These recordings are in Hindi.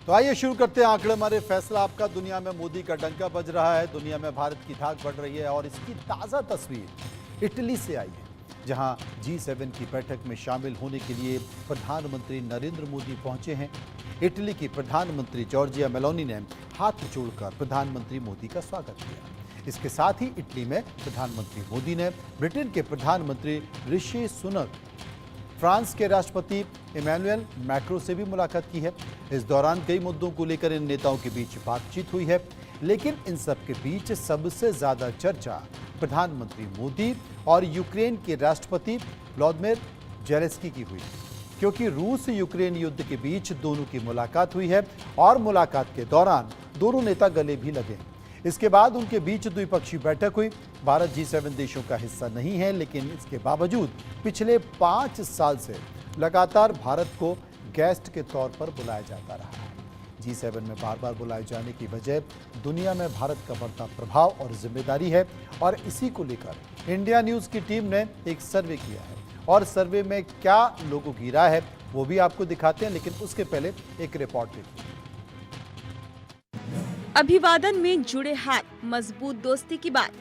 तो आइए शुरू करते हैं आंकड़े हमारे फैसला आपका। दुनिया में मोदी का डंका बज रहा है, दुनिया में भारत की धाक बढ़ रही है और इसकी ताज़ा तस्वीर इटली से आई है, जहां G7 की बैठक में शामिल होने के लिए प्रधानमंत्री नरेंद्र मोदी पहुंचे हैं। इटली की प्रधानमंत्री जॉर्जिया मेलोनी ने हाथ जोड़कर प्रधानमंत्री मोदी का स्वागत किया। इसके साथ ही इटली में प्रधानमंत्री मोदी ने ब्रिटेन के प्रधानमंत्री ऋषि सुनक, फ्रांस के राष्ट्रपति इमैनुअल मैक्रों से भी मुलाकात की है। इस दौरान कई मुद्दों को लेकर इन नेताओं के बीच बातचीत हुई है, लेकिन इन सब के बीच सबसे ज्यादा चर्चा प्रधानमंत्री मोदी और यूक्रेन के राष्ट्रपति व्लादिमीर ज़ेलेंस्की की हुई, क्योंकि रूस यूक्रेन युद्ध के बीच दोनों की मुलाकात हुई है और मुलाकात के दौरान दोनों नेता गले भी लगे। इसके बाद उनके बीच द्विपक्षीय बैठक हुई। भारत G7 देशों का हिस्सा नहीं है, लेकिन इसके बावजूद पिछले 5 साल से लगातार भारत को गेस्ट के तौर पर बुलाया जाता रहा है। G7 में बार बार बुलाए जाने की वजह दुनिया में भारत का बढ़ता प्रभाव और जिम्मेदारी है, और इसी को लेकर इंडिया न्यूज़ की टीम ने एक सर्वे किया है और सर्वे में क्या लोगों की राय है वो भी आपको दिखाते हैं, लेकिन उसके पहले एक रिपोर्ट देखिए। अभिवादन में जुड़े हाथ, मजबूत दोस्ती की बात,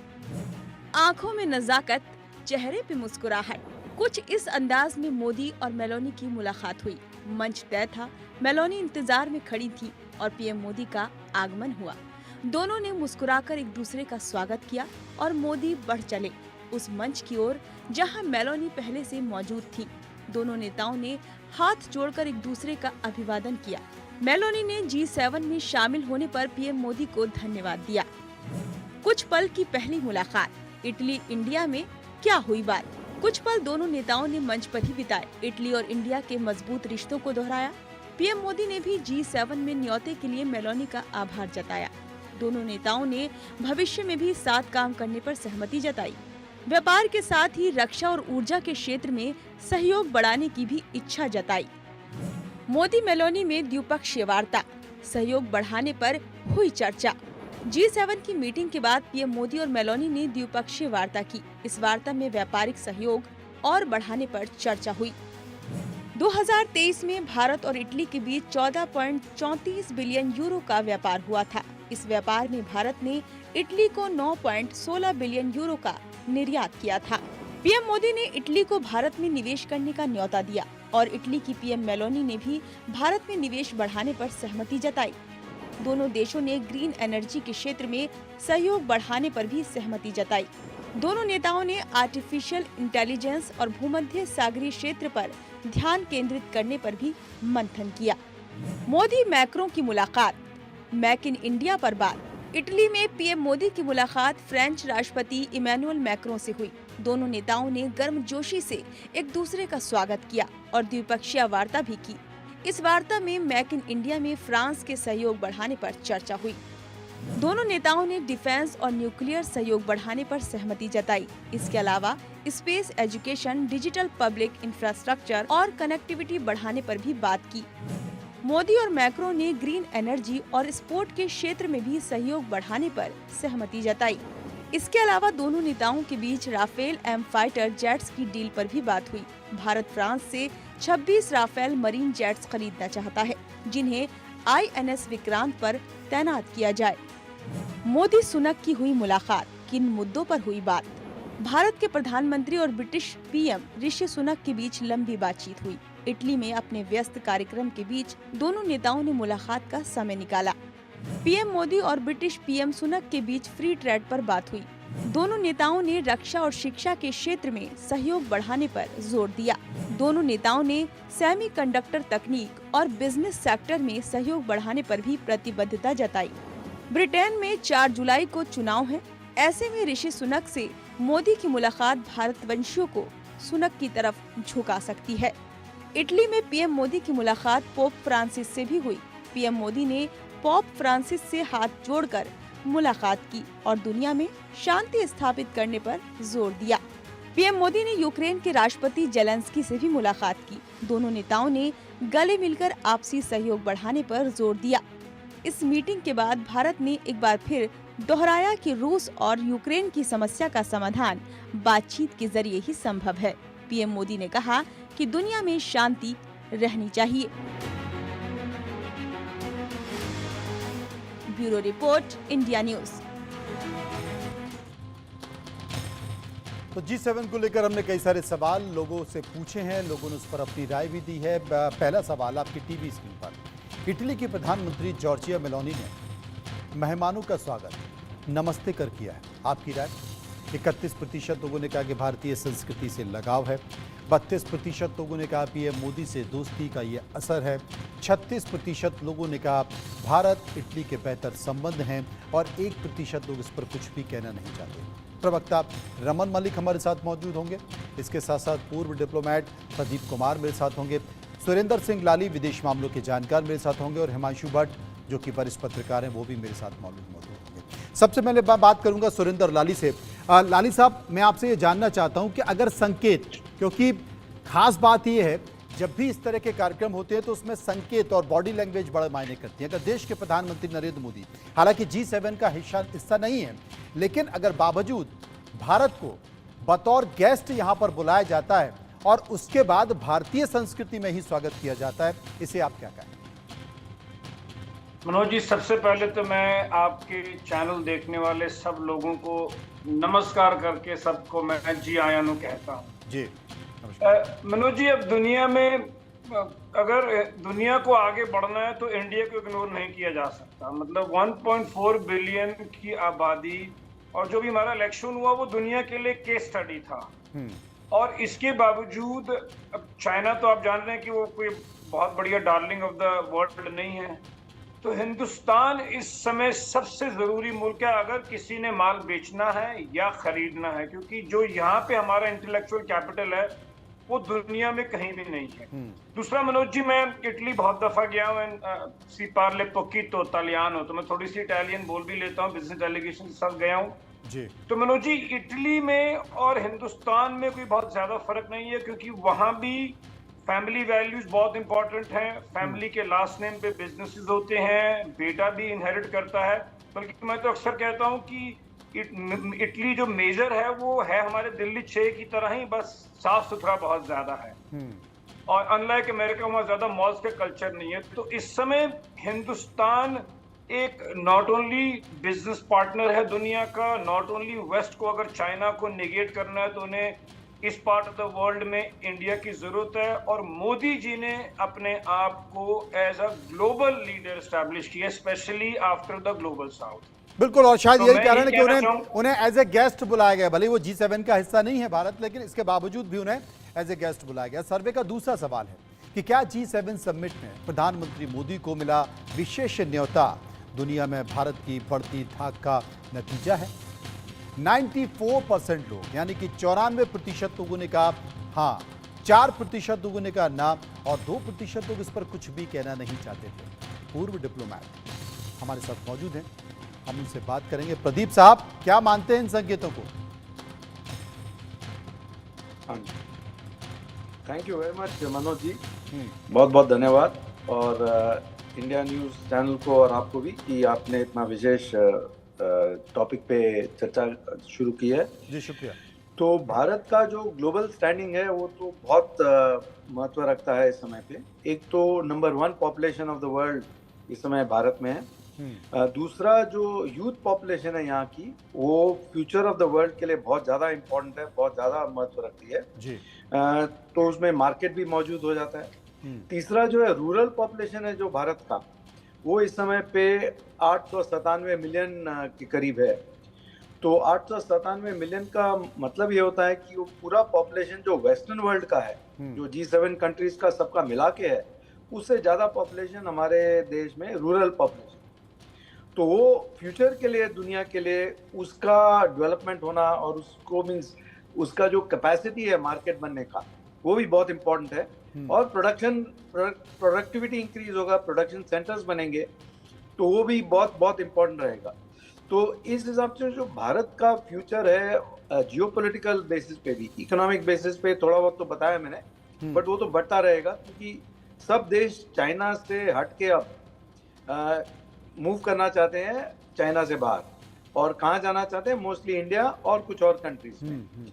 आंखों में नजाकत, चेहरे पे मुस्कुराहट। कुछ इस अंदाज में मोदी और मेलोनी की मुलाकात हुई। मंच तय था, मेलोनी इंतजार में खड़ी थी और पीएम मोदी का आगमन हुआ। दोनों ने मुस्कुराकर एक दूसरे का स्वागत किया और मोदी बढ़ चले उस मंच की ओर जहां मेलोनी पहले से मौजूद थी। दोनों नेताओं ने हाथ जोड़कर एक दूसरे का अभिवादन किया। मेलोनी ने G7 में शामिल होने पर पीएम मोदी को धन्यवाद दिया। कुछ पल की पहली मुलाकात, इटली इंडिया में क्या हुई बात। कुछ पल दोनों नेताओं ने मंच पर ही बिताए। इटली और इंडिया के मजबूत रिश्तों को दोहराया। पीएम मोदी ने भी G7 में न्योते के लिए मेलोनी का आभार जताया। दोनों नेताओं ने भविष्य में भी साथ काम करने पर सहमति जताई। व्यापार के साथ ही रक्षा और ऊर्जा के क्षेत्र में सहयोग बढ़ाने की भी इच्छा जताई। मोदी मेलोनी में द्विपक्षीय वार्ता, सहयोग बढ़ाने पर हुई चर्चा। G7 की मीटिंग के बाद पीएम मोदी और मेलोनी ने द्विपक्षीय वार्ता की। इस वार्ता में व्यापारिक सहयोग और बढ़ाने पर चर्चा हुई। 2023 में भारत और इटली के बीच 14.34 बिलियन यूरो का व्यापार हुआ था। इस व्यापार में भारत ने इटली को 9.16 बिलियन यूरो का निर्यात किया था। पीएम मोदी ने इटली को भारत में निवेश करने का न्योता दिया और इटली की पीएम मेलोनी ने भी भारत में निवेश बढ़ाने पर सहमति जताई। दोनों देशों ने ग्रीन एनर्जी के क्षेत्र में सहयोग बढ़ाने पर भी सहमति जताई। दोनों नेताओं ने आर्टिफिशियल इंटेलिजेंस और भूमध्य सागरीय क्षेत्र पर ध्यान केंद्रित करने पर भी मंथन किया। मोदी मैक्रों की मुलाकात, मेक इन इंडिया पर बात। इटली में पीएम मोदी की मुलाकात फ्रेंच राष्ट्रपति इमैनुअल मैक्रों से हुई। दोनों नेताओं ने गर्मजोशी से एक दूसरे का स्वागत किया और द्विपक्षीय वार्ता भी की। इस वार्ता में मेक इन इंडिया में फ्रांस के सहयोग बढ़ाने पर चर्चा हुई। दोनों नेताओं ने डिफेंस और न्यूक्लियर सहयोग बढ़ाने पर सहमति जताई। इसके अलावा space education, digital public infrastructure और कनेक्टिविटी बढ़ाने पर भी बात की। मोदी और मैक्रों ने ग्रीन एनर्जी और स्पोर्ट के क्षेत्र में भी सहयोग बढ़ाने पर सहमति जताई। इसके अलावा दोनों नेताओं के बीच राफेल एम फाइटर जेट्स की डील पर भी बात हुई। भारत फ्रांस से 26 राफेल मरीन जेट्स खरीदना चाहता है, जिन्हें INS विक्रांत पर तैनात किया जाए। मोदी सुनक की हुई मुलाकात, किन मुद्दों पर हुई बात। भारत के प्रधानमंत्री और ब्रिटिश पीएम ऋषि सुनक के बीच लंबी बातचीत हुई। इटली में अपने व्यस्त कार्यक्रम के बीच दोनों नेताओं ने मुलाकात का समय निकाला। पीएम मोदी और ब्रिटिश पीएम सुनक के बीच फ्री ट्रेड पर बात हुई। दोनों नेताओं ने रक्षा और शिक्षा के क्षेत्र में सहयोग बढ़ाने पर जोर दिया। दोनों नेताओं ने सेमीकंडक्टर तकनीक और बिजनेस सेक्टर में सहयोग बढ़ाने पर भी प्रतिबद्धता जताई। ब्रिटेन में 4 जुलाई को चुनाव है। ऐसे में ऋषि सुनक से मोदी की मुलाकात भारतवंशियों को सुनक की तरफ झुका सकती है। इटली में पीएम मोदी की मुलाकात पोप फ्रांसिस से भी हुई। पीएम मोदी ने पोप फ्रांसिस से हाथ जोड़कर मुलाकात की और दुनिया में शांति स्थापित करने पर जोर दिया। पीएम मोदी ने यूक्रेन के राष्ट्रपति ज़ेलेंस्की से भी मुलाकात की। दोनों नेताओं ने गले मिलकर आपसी सहयोग बढ़ाने पर जोर दिया। इस मीटिंग के बाद भारत ने एक बार फिर दोहराया कि रूस और यूक्रेन की समस्या का समाधान बातचीत के जरिए ही संभव है। पीएम मोदी ने कहा कि दुनिया में शांति रहनी चाहिए। Bureau report, India news. तो G7 को लेकर हमने कई सारे सवाल लोगों से पूछे हैं, लोगों ने उस पर अपनी राय भी दी है। पहला सवाल आपकी टीवी स्क्रीन पर। इटली की प्रधानमंत्री जॉर्जिया मेलोनी ने मेहमानों का स्वागत नमस्ते कर किया है, आपकी राय? 31% लोगों ने कहा कि भारतीय संस्कृति से लगाव है। 32% लोगों ने कहा पीएम मोदी से दोस्ती का ये असर है। 36% लोगों ने कहा भारत इटली के बेहतर संबंध हैं और 1% लोग इस पर कुछ भी कहना नहीं चाहते। प्रवक्ता रमन मलिक हमारे साथ मौजूद होंगे। इसके साथ साथ पूर्व डिप्लोमेट प्रदीप कुमार मेरे साथ होंगे। सुरेंद्र सिंह लाली विदेश मामलों के जानकार मेरे साथ होंगे और हिमांशु भट्ट जो कि वरिष्ठ पत्रकार हैं वो भी मेरे साथ मौजूद होंगे। सबसे पहले बात करूंगा सुरेंद्र लाली से। लाली साहब, मैं आपसे ये जानना चाहता हूं कि अगर संकेत, क्योंकि खास बात यह है जब भी इस तरह के कार्यक्रम होते हैं तो उसमें संकेत और बॉडी लैंग्वेज बड़ा मायने करती है। अगर देश के प्रधानमंत्री नरेंद्र मोदी हालांकि G7 का हिस्सा नहीं है, लेकिन अगर बावजूद भारत को बतौर गेस्ट यहां पर बुलाया जाता है और उसके बाद भारतीय संस्कृति में ही स्वागत किया जाता है, इसे आप क्या कहें? मनोज जी, सबसे पहले तो मैं आपके चैनल देखने वाले सब लोगों को नमस्कार करके सबको मैं जी आयानु कहता हूँ। जी मनोज जी, अब दुनिया में अगर दुनिया को आगे बढ़ना है तो इंडिया को इग्नोर नहीं किया जा सकता। मतलब 1.4 बिलियन की आबादी और जो भी हमारा इलेक्शन हुआ वो दुनिया के लिए केस स्टडी था। और इसके बावजूद अब चाइना तो आप जान रहे हैं कि वो कोई बहुत बढ़िया डार्लिंग ऑफ द वर्ल्ड नहीं है, तो हिंदुस्तान इस समय सबसे जरूरी मुल्क है अगर किसी ने माल बेचना है या खरीदना है, क्योंकि जो यहाँ पे हमारा इंटेलेक्चुअल कैपिटल है वो दुनिया में कहीं भी नहीं है। दूसरा मनोज जी, मैं इटली बहुत दफा गया हूँ, सी पार्ले पोकीतो इटालियानो, तो मैं थोड़ी सी इटालियन बोल भी लेता हूँ, बिजनेस डेलीगेशन के साथ गया हूँ जी। तो मनोज जी, इटली में और हिंदुस्तान में कोई बहुत ज्यादा फर्क नहीं है, क्योंकि वहां भी फैमिली वैल्यूज बहुत इंपॉर्टेंट हैं। फैमिली के लास्ट नेम पे बिजनेसेस होते हैं, बेटा भी इनहेरिट करता है। बल्कि मैं तो अक्सर कहता हूं कि इटली जो मेजर है वो है हमारे दिल्ली 6 की तरह ही, बस साफ सुथरा बहुत ज्यादा है। और अनलाइक अमेरिका वहां ज्यादा मॉल्स के कल्चर नहीं है। तो इस समय हिंदुस्तान एक नॉट ओनली बिजनेस पार्टनर है दुनिया का, नॉट ओनली वेस्ट को अगर चाइना को नेगेट करना है तो उन्हें इस पार्ट ऑफ द वर्ल्ड में इंडिया की जरूरत है। और मोदी जी ने अपने आप को as a global leader establish किया, specially after the global south. बिल्कुल, और शायद तो यही कारण है कि उन्हें एज ए गेस्ट बुलाया गया। भले वो G7 का हिस्सा नहीं है भारत, लेकिन इसके बावजूद भी उन्हें एज ए गेस्ट बुलाया गया। सर्वे का दूसरा सवाल है कि क्या G7 समिट में प्रधानमंत्री मोदी को मिला विशेष न्योता दुनिया में भारत की बढ़ती धाक का नतीजा है? 94% लोग यानी कि 94% लोगों ने कहा हाँ, 4% लोगों ने कहा ना और 2% लोग इस पर कुछ भी कहना नहीं चाहते थे। पूर्व डिप्लोमेट हमारे साथ मौजूद हैं, हम उनसे बात करेंगे। प्रदीप साहब, क्या मानते हैं इन संकेतों को? Thank you very much Manoj ji, बहुत बहुत धन्यवाद। और इंडिया न्यूज़ चैनल को और आपको भी कि आपने इतना विशेष टॉपिक पे चर्चा शुरू की है। जी शुक्रिया। तो भारत का जो ग्लोबल स्टैंडिंग है वो तो बहुत महत्व रखता है इस समय पे। एक तो number 1 population of the world इस समय भारत में है। दूसरा जो यूथ पॉपुलेशन है यहाँ की, वो फ्यूचर ऑफ द वर्ल्ड के लिए बहुत ज़्यादा इम्पोर्टेंट है, बहुत ज़्यादा महत्व रखती है जी। तो उसमें मार्केट भी मौजूद हो जाता है। तीसरा जो है रूरल पॉपुलेशन है जो भारत का, वो इस समय पे 897 मिलियन के करीब है। तो 897 मिलियन का मतलब ये होता है कि वो पूरा पॉपुलेशन जो वेस्टर्न वर्ल्ड का है, जो G7 कंट्रीज का सबका मिला के है, उससे ज़्यादा पॉपुलेशन हमारे देश में रूरल पॉपुलेशन। तो वो फ्यूचर के लिए, दुनिया के लिए उसका डेवलपमेंट होना और उसको मीन्स उसका जो कैपेसिटी है मार्केट बनने का, वो भी बहुत इंपॉर्टेंट है। और प्रोडक्टिविटी इंक्रीज होगा, प्रोडक्शन सेंटर्स बनेंगे, तो वो भी बहुत बहुत इंपॉर्टेंट रहेगा। तो इस हिसाब से जो भारत का फ्यूचर है जियोपॉलिटिकल बेसिस पे भी, इकोनॉमिक बेसिस पे थोड़ा बहुत तो बताया मैंने, बट वो तो बढ़ता रहेगा क्योंकि सब देश चाइना से हट के अब मूव करना चाहते हैं चाइना से बाहर, और कहाँ जाना चाहते हैं, मोस्टली इंडिया और कुछ और कंट्रीज में।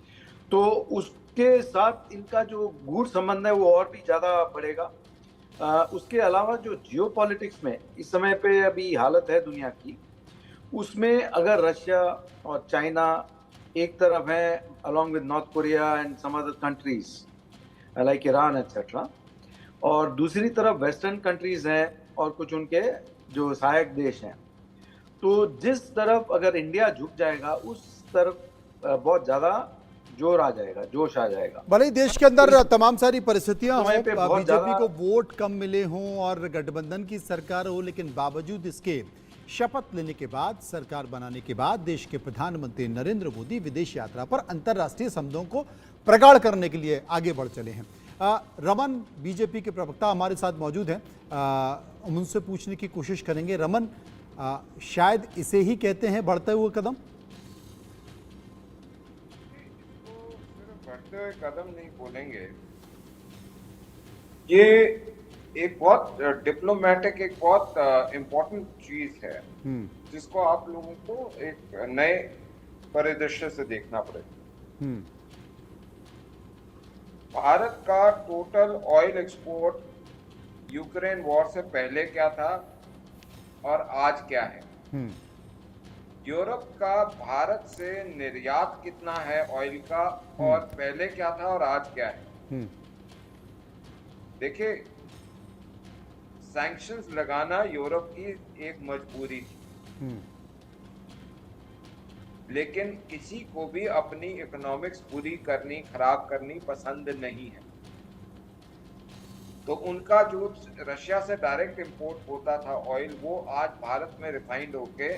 तो उसके साथ इनका जो गूढ़ संबंध है वो और भी ज़्यादा बढ़ेगा। उसके अलावा जो जियोपॉलिटिक्स में इस समय पे अभी हालत है दुनिया की, उसमें अगर रशिया और चाइना एक तरफ है along with North Korea and some other countries like Iran etcetera, और दूसरी तरफ वेस्टर्न कंट्रीज हैं और कुछ उनके जो सहायक देश हैं, तो जिस तरफ अगर इंडिया झुक जाएगा उस तरफ बहुत ज्यादा जोर आ जाएगा, जोश आ जाएगा। भले ही देश के अंदर तमाम सारी परिस्थितियां समय हों, पे बहुत बीजेपी ज्यादा- को वोट कम मिले हों और गठबंधन की सरकार हो, लेकिन बावजूद इसके शपथ लेने के बाद, सरकार बनाने के बाद देश के प्रधानमंत्री नरेंद्र मोदी विदेश यात्रा पर अंतर्राष्ट्रीय संबंधों को प्रगाढ़ करने के लिए आगे बढ़ चले हैं। रमन बीजेपी के प्रवक्ता हमारे साथ मौजूद हैं, हम उनसे पूछने की कोशिश करेंगे। रमन, शायद इसे ही कहते हैं बढ़ते हुए कदम? बढ़ते हुए कदम नहीं बोलेंगे, ये एक बहुत डिप्लोमेटिक, एक बहुत इम्पोर्टेंट चीज है जिसको आप लोगों को एक नए परिदृश्य से देखना पड़ेगा। भारत का total oil export Ukraine war से पहले क्या था और आज क्या है। यूरोप का भारत से निर्यात कितना है ऑयल का, और पहले क्या था और आज क्या है। देखिए, सैंक्शंस लगाना यूरोप की एक मजबूरी थी, लेकिन किसी को भी अपनी इकोनॉमिक्स पूरी करनी, खराब करनी पसंद नहीं है। तो उनका जो रशिया से डायरेक्ट इंपोर्ट होता था ऑयल, वो आज भारत में रिफाइंड होके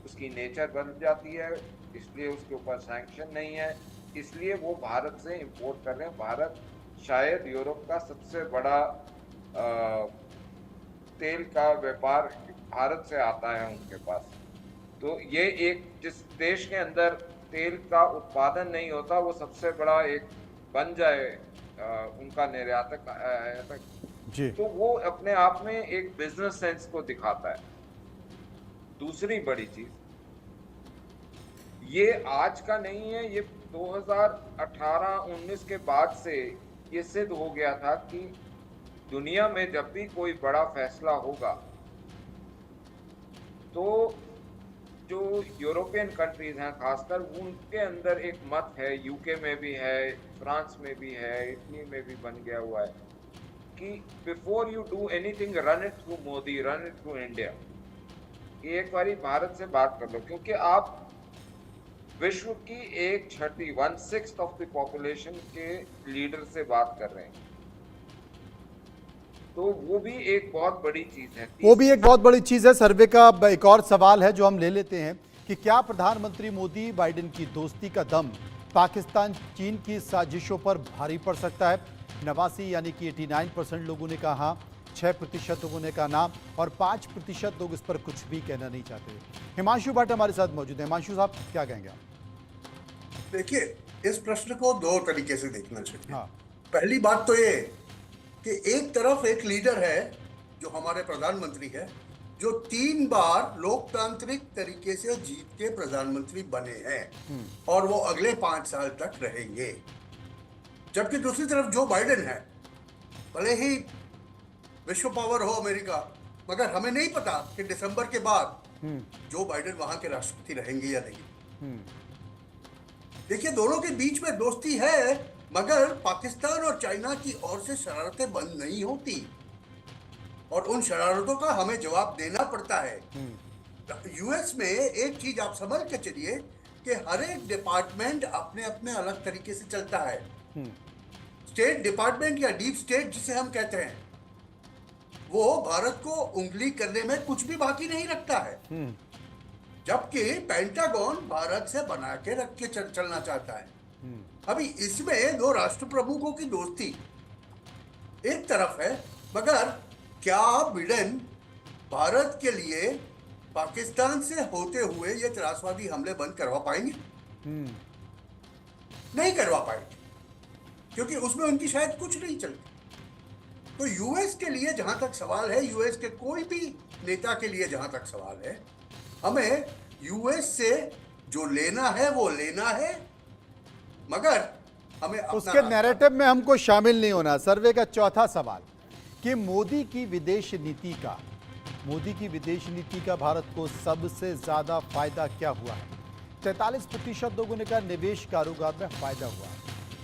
उसकी नेचर बदल जाती है, इसलिए उसके ऊपर सैंक्शन नहीं है, इसलिए वो भारत से इंपोर्ट कर रहे हैं। भारत शायद यूरोप का सबसे बड़ा तेल का व्यापार भारत से आता है उनके पास। तो ये एक, जिस देश के अंदर तेल का उत्पादन नहीं होता वो सबसे बड़ा एक बन जाए उनका निर्यातक जी, तो वो अपने आप में एक बिजनेस सेंस को दिखाता है। दूसरी बड़ी चीज, ये आज का नहीं है, ये 2018-19 के बाद से ये सिद्ध हो गया था कि दुनिया में जब भी कोई बड़ा फैसला होगा तो जो यूरोपियन कंट्रीज हैं खासकर, उनके अंदर एक मत है, यूके में भी है, फ्रांस में भी है, इटली में भी बन गया हुआ है कि before you do anything run it through Modi, run it through India. एक बारी भारत से बात कर लो, क्योंकि आप विश्व की 1/6 1/6 ऑफ द पॉपुलेशन के लीडर से बात कर रहे हैं, तो वो भी एक बहुत बड़ी चीज है। वो भी एक बहुत बड़ी चीज है। सर्वे का एक और सवाल है जो हम ले लेते हैं कि क्या प्रधानमंत्री मोदी बाइडेन की दोस्ती का दम पाकिस्तान चीन की साजिशों पर भारी पड़ सकता है? 89 यानी कि 89% लोगों ने कहा हाँ, 6% लोगों ने कहा ना, और 5% लोग इस पर कुछ भी कहना नहीं चाहते। हिमांशु भट्ट हमारे साथ मौजूद है। हिमांशु साहब, क्या कहेंगे आप? देखिए, इस प्रश्न को दो तरीके से देखना चाहिए। हाँ। पहली बात तो ये कि एक तरफ एक लीडर है जो हमारे प्रधानमंत्री है, जो 3 बार लोकतांत्रिक तरीके से जीत के प्रधानमंत्री बने हैं और वो अगले 5 साल तक रहेंगे। जबकि दूसरी तरफ जो बाइडेन है, भले ही विश्व पावर हो अमेरिका, मगर हमें नहीं पता कि दिसंबर के बाद जो बाइडेन वहां के राष्ट्रपति रहेंगे या नहीं। देखिए, दोनों के बीच में दोस्ती है, मगर पाकिस्तान और चाइना की ओर से शरारतें बंद नहीं होती और उन शरारतों का हमें जवाब देना पड़ता है। यूएस में एक चीज आप समझ के चलिए कि हर एक डिपार्टमेंट अपने अपने अलग तरीके से चलता है। स्टेट डिपार्टमेंट या डीप स्टेट जिसे हम कहते हैं, वो भारत को उंगली करने में कुछ भी बाकी नहीं रखता है, जबकि पेंटागन भारत से बना के रख के चलना चाहता है। अभी इसमें दो राष्ट्र प्रमुखों की दोस्ती एक तरफ है, मगर क्या बिडेन भारत के लिए पाकिस्तान से होते हुए ये त्रासवादी हमले बंद करवा पाएंगे? नहीं करवा पाएंगे, क्योंकि उसमें उनकी शायद कुछ नहीं चलती। तो यूएस के लिए जहां तक सवाल है, यूएस के कोई भी नेता के लिए जहां तक सवाल है, हमें यूएस से जो लेना है वो लेना है, मगर हमें उसके नैरेटिव में हमको शामिल नहीं होना। सर्वे का चौथा सवाल कि मोदी की विदेश नीति का भारत को सबसे ज्यादा फायदा क्या हुआ है। 43% लोगों ने कहा निवेश कारोबार में फायदा हुआ है।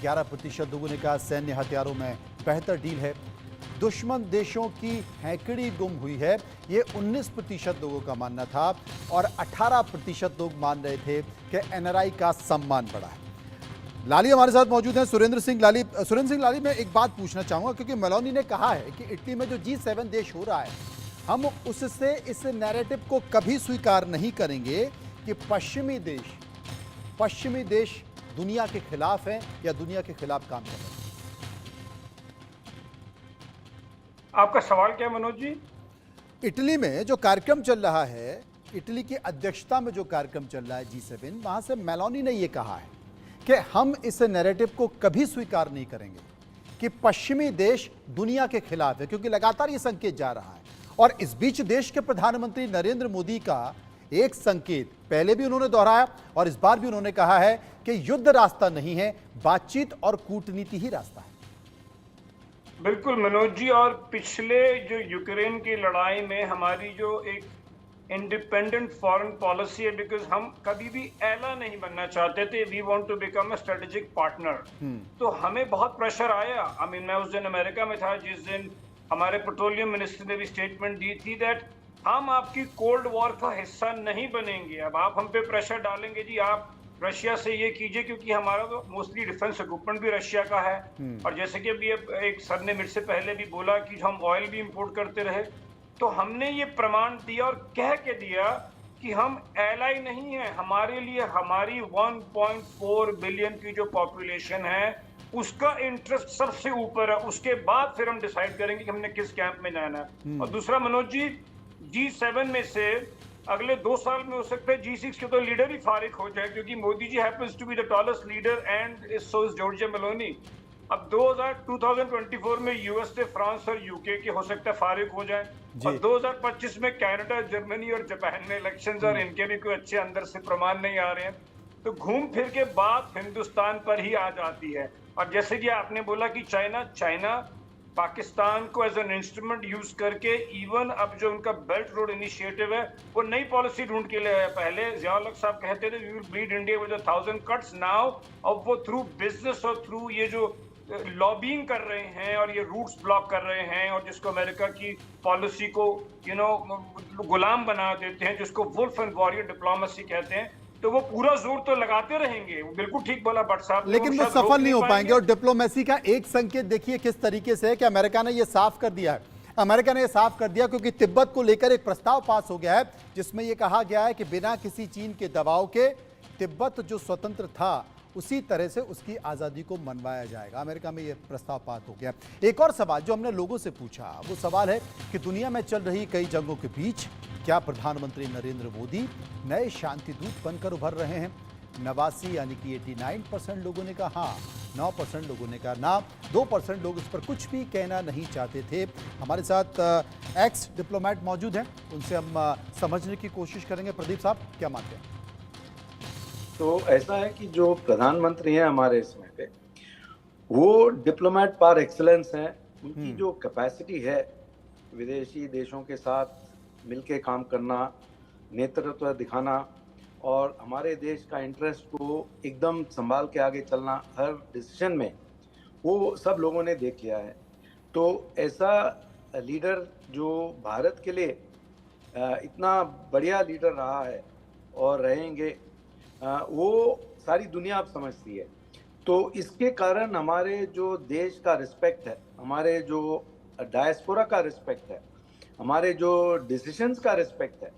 11% लोगों ने कहा सैन्य हथियारों में बेहतर डील है। दुश्मन देशों की हैकड़ी गुम हुई है, ये 19% लोगों का मानना था और 18% लोग मान रहे थे कि एनआरआई का सम्मान बढ़ा है। लाली हमारे साथ मौजूद हैं, सुरेंद्र सिंह लाली, मैं एक बात पूछना चाहूंगा क्योंकि मेलोनी ने कहा है कि इटली में जो G7 देश हो रहा है, हम उससे इस नैरेटिव को कभी स्वीकार नहीं करेंगे कि पश्चिमी देश दुनिया के खिलाफ हैं या दुनिया के खिलाफ काम कर रहे हैं। आपका सवाल क्या मनोज जी? इटली में जो कार्यक्रम चल रहा है, इटली की अध्यक्षता में जो कार्यक्रम चल रहा है G7, वहां से मेलोनी ने यह कहा है कि हम इस नैरेटिव को कभी स्वीकार नहीं करेंगे कि पश्चिमी देश दुनिया के खिलाफ है, क्योंकि लगातार ये संकेत जा रहा है। और इस बीच देश के प्रधानमंत्री नरेंद्र मोदी का एक संकेत पहले भी उन्होंने दोहराया और इस बार भी उन्होंने कहा है कि युद्ध रास्ता नहीं है, बातचीत और कूटनीति ही रास्ता है। बिल्कुल मनोज जी, और पिछले जो यूक्रेन की लड़ाई में हमारी जो एक इंडिपेंडेंट फॉरेन पॉलिसी है, बिकॉज हम कभी भी एला नहीं बनना चाहते थे, we want to become a strategic partner. तो हमें बहुत प्रेशर आया। मैं उस दिन अमेरिका में था जिस दिन हमारे पेट्रोलियम मिनिस्टर ने भी स्टेटमेंट दी थी दैट हम आपकी कोल्ड वॉर का हिस्सा नहीं बनेंगे। अब आप हम पे प्रेशर डालेंगे जी, आप रशिया से ये कीजिए, क्योंकि हमारा तो मोस्टली डिफेंस इक्विपमेंट भी रशिया का है। और जैसे कि अभी एक सर ने मेरे से पहले भी बोला कि हम ऑयल भी इंपोर्ट करते रहे, तो हमने ये प्रमाण दिया और कह के दिया कि हम एलाई नहीं है। हमारे लिए हमारी 1.4 बिलियन की जो पॉपुलेशन है उसका इंटरेस्ट सबसे ऊपर है। उसके बाद फिर हम डिसाइड करेंगे कि हमने किस कैंप में जाना है। और दूसरा मनोज जी, G7 में से अगले 2 साल में हो सकता है G6 के तो लीडर ही फारिग हो जाए, क्योंकि Modi ji happens to be the tallest leader and so is Georgia Meloni. अब 2024 में यूएस से फ्रांस और यूके के हो सकता है फारिग हो जाए, और 2025 में कनाडा, जर्मनी और जापान में इलेक्शंस और इनके भी कोई अच्छे अंदर से प्रमाण नहीं आ रहे हैं। तो घूम फिर के बात हिंदुस्तान पर ही आ जाती है। और जैसे कि आपने बोला कि चाइना पाकिस्तान को एज एन इंस्ट्रूमेंट यूज करके इवन अब जो उनका बेल्ट रोड इनिशिएटिव है वो नई पॉलिसी ढूंढ के ले आया। पहले ज़ियाउल हक साहब कहते थे we will bleed India with 1000 cuts, now अब वो थ्रू बिजनेस और थ्रू ये जो लॉबिंग कर रहे हैं और ये रूट्स ब्लॉक कर रहे हैं और जिसको अमेरिका की पॉलिसी को गुलाम बना देते हैं, जिसको वुल्फ एंड वॉरियर डिप्लोमेसी कहते हैं, तो वो पूरा जोर तो लगाते रहेंगे। बिल्कुल ठीक बोला भट्ट साहब, लेकिन वो सफल नहीं हो पाएंगे। और डिप्लोमेसी का एक संकेत देखिए किस तरीके से है कि अमेरिका ने ये साफ कर दिया है। अमेरिका ने ये साफ कर दिया क्योंकि तिब्बत को लेकर एक प्रस्ताव पास हो गया है जिसमें यह कहा गया है कि बिना किसी चीन के दबाव के तिब्बत जो स्वतंत्र था उसी तरह से उसकी आज़ादी को मनवाया जाएगा। अमेरिका में यह प्रस्ताव पास हो गया। एक और सवाल जो हमने लोगों से पूछा वो सवाल है कि दुनिया में चल रही कई जंगों के बीच क्या प्रधानमंत्री नरेंद्र मोदी नए शांति दूत बनकर उभर रहे हैं। 89 यानी कि 89% लोगों ने कहा हाँ, 9% लोगों ने कहा ना, 2% लोग इस पर कुछ भी कहना नहीं चाहते थे। हमारे साथ एक्स डिप्लोमेट मौजूद हैं, उनसे हम समझने की कोशिश करेंगे। प्रदीप साहब क्या मानते हैं? तो ऐसा है कि जो प्रधानमंत्री हैं हमारे इसमें पे वो डिप्लोमेट पार एक्सीलेंस हैं। उनकी जो कैपेसिटी है विदेशी देशों के साथ मिलके काम करना, नेतृत्व दिखाना और हमारे देश का इंटरेस्ट को एकदम संभाल के आगे चलना हर डिसीजन में, वो सब लोगों ने देख लिया है। तो ऐसा लीडर जो भारत के लिए इतना बढ़िया लीडर रहा है और रहेंगे, वो सारी दुनिया अब समझती है। तो इसके कारण हमारे जो देश का रिस्पेक्ट है, हमारे जो डायस्पोरा का रिस्पेक्ट है, हमारे जो डिसीजंस का रिस्पेक्ट है,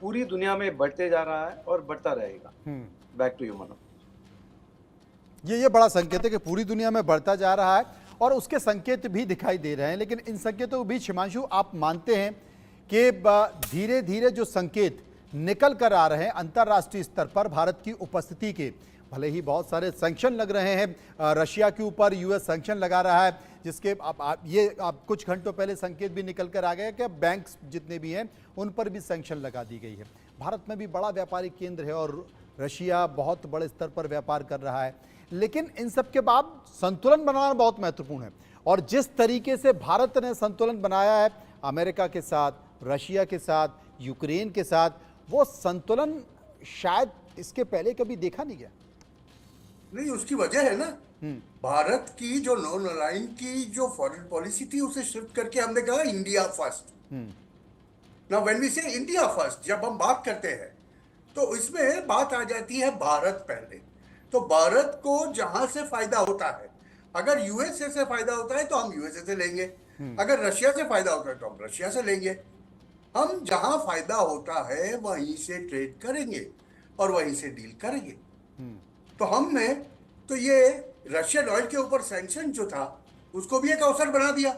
पूरी दुनिया में बढ़ते जा रहा है और बढ़ता रहेगा। बैक टू यू मनो। ये बड़ा संकेत है कि पूरी दुनिया में बढ़ता जा रहा है और उसके संकेत भी दिखाई दे रहे हैं। लेकिन इन संकेतों के बीच हिमांशु, आप मानते हैं कि धीरे धीरे जो संकेत निकल कर आ रहे हैं अंतर्राष्ट्रीय स्तर पर भारत की उपस्थिति के, भले ही बहुत सारे सैंक्शन लग रहे हैं, रशिया के ऊपर यूएस सैंक्शन लगा रहा है, जिसके आप कुछ घंटों पहले संकेत भी निकल कर आ गया कि बैंक्स जितने भी हैं उन पर भी सैंक्शन लगा दी गई है। भारत में भी बड़ा व्यापारिक केंद्र है और रशिया बहुत बड़े स्तर पर व्यापार कर रहा है। लेकिन इन सब के बाद संतुलन बनाना बहुत महत्वपूर्ण है और जिस तरीके से भारत ने संतुलन बनाया है अमेरिका के साथ, रशिया के साथ, यूक्रेन के साथ, वो संतुलन शायद इसके पहले कभी देखा नहीं गया। नहीं, उसकी वजह है ना, भारत की जो नॉन अलाइन की जो फॉरेन पॉलिसी थी उसे शिफ्ट करके हमने कहा India first. Now when we say India first, जब हम बात करते हैं तो इसमें बात आ जाती है भारत पहले। तो भारत को जहां से फायदा होता है, अगर यूएसए से फायदा होता है तो हम यूएसए से लेंगे, अगर रशिया से फायदा होता है तो हम रशिया से लेंगे। हम जहां फायदा होता है वहीं से ट्रेड करेंगे और वहीं से डील करेंगे। तो हमने तो ये रशियन ऑयल के ऊपर सैंक्शन जो था उसको भी एक अवसर बना दिया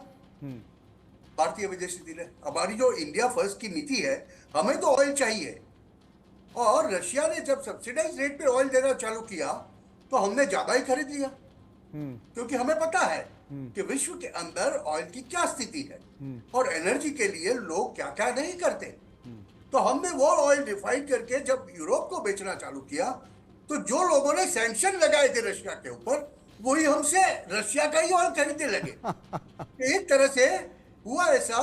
भारतीय विदेशी नीति। हमारी जो इंडिया फर्स्ट की नीति है, हमें तो ऑयल चाहिए, और रशिया ने जब सब्सिडाइज रेट पे ऑयल देना चालू किया तो हमने ज्यादा ही खरीद लिया, क्योंकि हमें पता है कि विश्व के अंदर ऑयल की क्या स्थिति है और एनर्जी के लिए लोग क्या क्या नहीं करते। तो हमने वो ऑयल रिफाइन करके जब यूरोप को बेचना चालू किया तो जो लोगों ने सैंक्शन लगाए थे रशिया के ऊपर, वही हमसे रशिया का ही ऑयल खरीदने लगे। एक तरह से हुआ ऐसा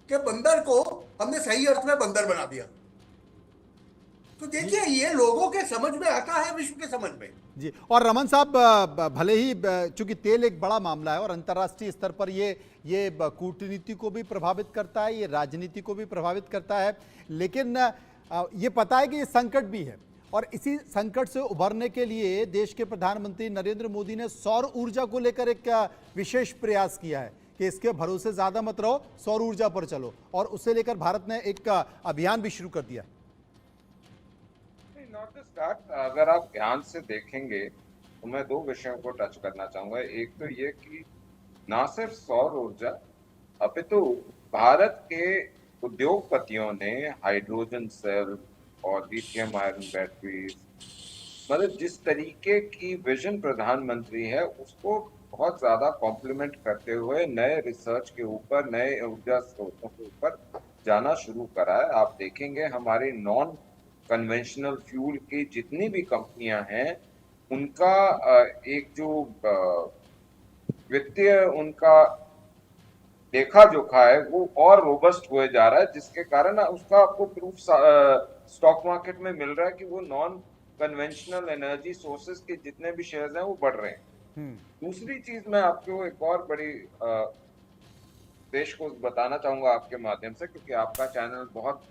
कि बंदर को हमने सही अर्थ में बंदर बना दिया। तो देखिए, ये लोगों के समझ में आता है, विश्व के समझ में जी। और रमन साहब, भले ही चूंकि तेल एक बड़ा मामला है और अंतर्राष्ट्रीय स्तर पर ये कूटनीति को भी प्रभावित करता है, ये राजनीति को भी प्रभावित करता है, लेकिन ये पता है कि ये संकट भी है, और इसी संकट से उभरने के लिए देश के प्रधानमंत्री नरेंद्र मोदी ने सौर ऊर्जा को लेकर एक विशेष प्रयास किया है कि इसके भरोसे ज्यादा मत रहो, सौर ऊर्जा पर चलो, और उसे लेकर भारत ने एक अभियान भी शुरू कर दिया। नॉट जस्ट दैट, अगर आप ध्यान से देखेंगे तो मैं दो विषयों को टच करना चाहूंगा। एक तो ये कि ना सिर्फ सौर ऊर्जा, अपितु भारत के उद्योगपतियों ने हाइड्रोजन सेल और लिथियम आयरन बैटरीज, मतलब जिस तरीके की विजन प्रधानमंत्री है उसको बहुत ज्यादा कॉम्प्लीमेंट करते हुए नए रिसर्च के ऊपर, नए ऊर्जा स्रोतों के ऊपर जाना शुरू करा है। आप देखेंगे हमारे नॉन कन्वेंशनल फ्यूल की जितनी भी कंपनियां हैं, उनका एक जो वित्तीय उनका देखा जोखा है वो और रोबस्ट हुए जा रहा है, जिसके कारण उसका आपको प्रूफ स्टॉक मार्केट में मिल रहा है कि वो नॉन कन्वेंशनल एनर्जी सोर्सेज के जितने भी शेयर्स हैं वो बढ़ रहे हैं। दूसरी चीज मैं आपको एक और बड़ी देश को बताना चाहूंगा आपके माध्यम से, क्योंकि आपका चैनल बहुत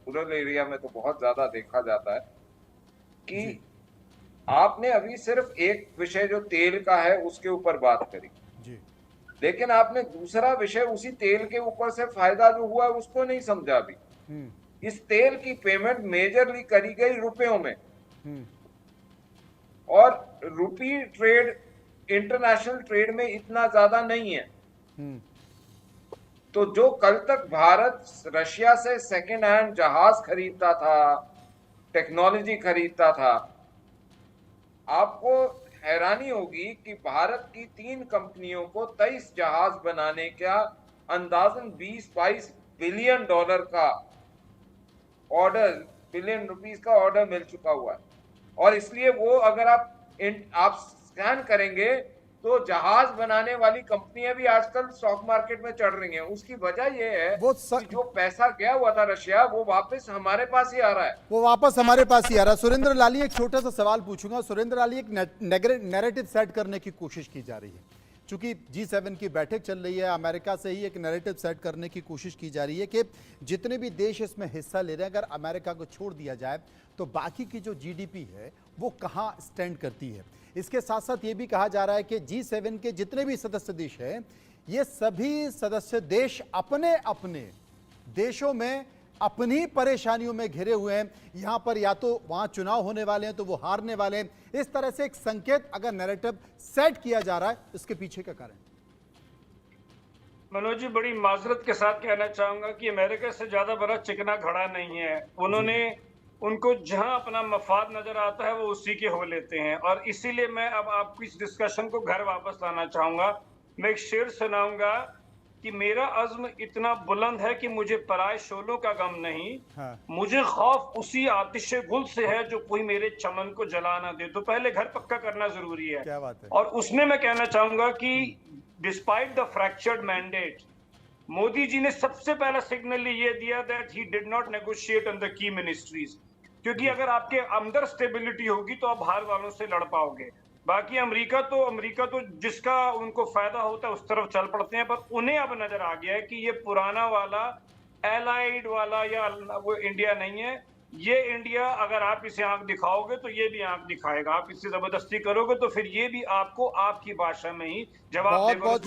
रूरल एरिया में तो बहुत ज्यादा देखा जाता है, कि आपने अभी सिर्फ एक विषय जो तेल का है उसके ऊपर बात करी जी, लेकिन आपने दूसरा विषय उसी तेल के ऊपर से फायदा जो हुआ है उसको नहीं समझा अभी। इस तेल की पेमेंट मेजरली करी गई रुपयों में, और रुपी ट्रेड इंटरनेशनल ट्रेड में इतना ज्यादा नहीं है। तो जो कल तक भारत रशिया से सेकेंड हैंड जहाज खरीदता था, टेक्नोलॉजी खरीदता था, आपको हैरानी होगी कि भारत की 3 कंपनियों को 23 जहाज बनाने का अंदाजन 20-22 बिलियन डॉलर का ऑर्डर, बिलियन रुपीस का ऑर्डर मिल चुका हुआ है। और इसलिए वो अगर आप स्कैन करेंगे तो जहाज बनाने वाली कंपनियां भी आजकल स्टॉक मार्केट में चढ़ रही हैं। उसकी वजह ये है कि जो पैसा गया हुआ था रशिया, वो वापस हमारे पास ही आ रहा है, वो वापस हमारे पास ही आ रहा है। सुरेंद्र लाली, एक छोटा सा सवाल पूछूंगा। सुरेंद्र लाली, एक नैरेटिव सेट करने की कोशिश की जा रही है, चूंकि G7 की बैठक चल रही है, अमेरिका से ही एक नैरेटिव सेट करने की कोशिश की जा रही है कि जितने भी देश इसमें हिस्सा ले रहे हैं, अगर अमेरिका को छोड़ दिया जाए तो बाकी की जो GDP है वो कहाँ स्टैंड करती है। इसके साथ साथ ये भी कहा जा रहा है कि G7 के जितने भी सदस्य देश हैं, ये सभी सदस्य देश अपने अपने देशों में अपनी परेशानियों में घिरे हुए हैं। यहां पर या तो वहां चुनाव होने वाले हैं तो वो हारने वाले हैं। इस तरह से एक संकेत अगर नैरेटिव सेट किया जा रहा है, इसके पीछे का कारण? मनोज जी, बड़ी माजरत के साथ कहना चाहूंगा कि अमेरिका से ज्यादा बड़ा चिकना घड़ा नहीं है। उनको जहां अपना मफाद नजर आता है वो उसी के हो लेते हैं, और इसीलिए मैं अब आपको इस डिस्कशन को घर वापस लाना चाहूंगा। मैं एक शेर सुनाऊंगा कि मेरा अज़्म इतना बुलंद है कि मुझे पराए शोलों का गम नहीं, मुझे खौफ उसी आतिशे गुल से है जो कोई मेरे चमन को जला ना दे। तो पहले घर पक्का करना जरूरी है। क्या बात है। और उसमें मैं कहना चाहूंगा कि despite the fractured mandate, Modi ji ने सबसे पहला सिग्नल ये दिया that he did not negotiate on the key ministries, क्योंकि अगर आपके अंदर स्टेबिलिटी होगी तो आप बाहर वालों से लड़ पाओगे। बाकी अमेरिका तो जिसका उनको फायदा होता है उस तरफ चल पड़ते हैं, पर उन्हें अब नजर आ गया है कि ये पुराना वाला एलाइड वाला या वो इंडिया नहीं है। ये इंडिया अगर आप इसे आंख दिखाओगे तो ये भी आंख दिखाएगा, आप इससे जबरदस्ती करोगे तो फिर ये भी आपको आपकी भाषा में ही जवाब बहुत देगा। बहुत उसमें